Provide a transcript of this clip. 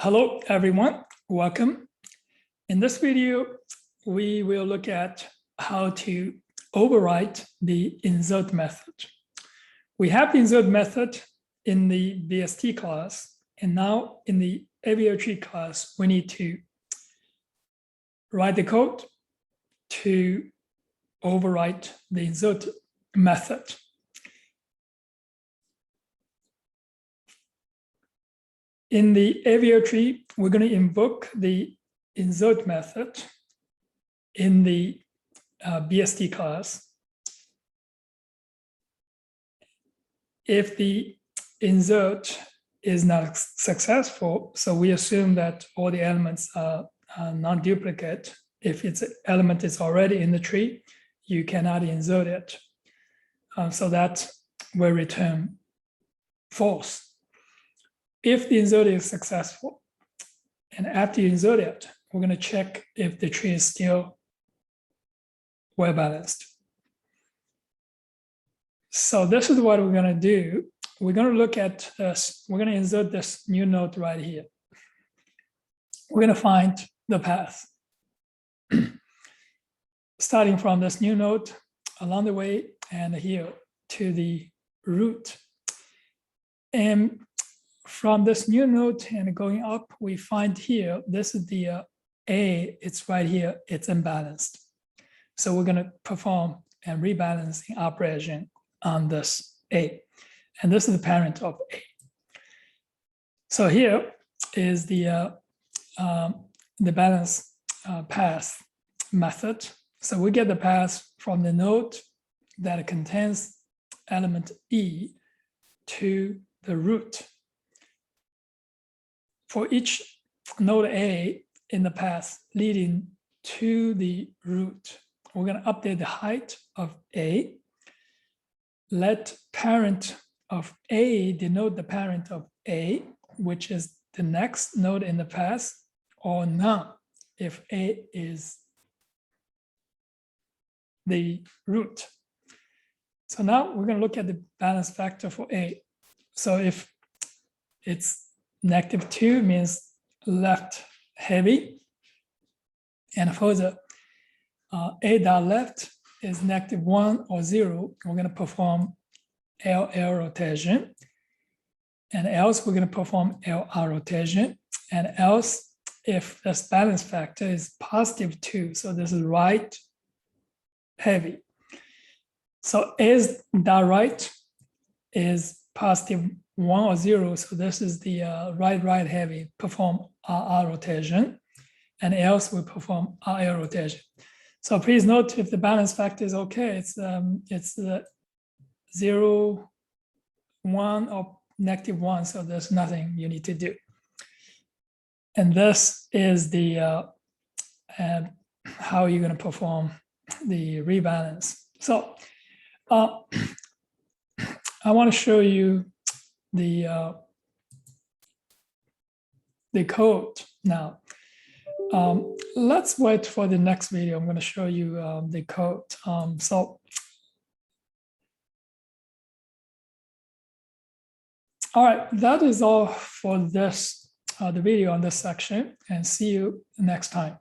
Hello, everyone. Welcome. In this video, we will look at how to overwrite the insert method. We have the insert method in the BST class, and now in the AVL tree class, we need to write the code to overwrite the insert method. In the AVL tree, we're going to invoke the insert method in the BST class. If the insert is not successful, so we assume that all the elements are non-duplicate. If its element is already in the tree, you cannot insert it. So that will return false. If the insert is successful, and after you insert it, we're going to check if the tree is still well balanced. So this is what we're going to do. We're going to look at this. We're going to insert this new node right here. We're going to find the path. Starting from this new node along the way and here to the root. And from this new node and going up, we find here, this is the A, it's right here, it's imbalanced. So we're going to perform a rebalancing operation on this A. And this is the parent of A. So here is the balance path method. So we get the path from the node that contains element E to the root. For each node A in the path leading to the root, we're going to update the height of A. Let parent of A denote the parent of A, which is the next node in the path, or none if A is the root. So now we're going to look at the balance factor for A. So if it's -2 means left heavy, and for the A dot left is -1 or 0, we're going to perform LL rotation, and else we're going to perform LR rotation, and else if this balance factor is +2, so this is right heavy. So A dot right is +1 or 0, so this is the right heavy, perform RR rotation, and else we perform RL rotation. So please note if the balance factor is okay, it's 0, 1 or -1, so there's nothing you need to do. And this is the how you're going to perform the rebalance. So I want to show you the code now. Let's wait for the next video. I'm going to show you the code. All right, that is all for this the video on this section, and see you next time.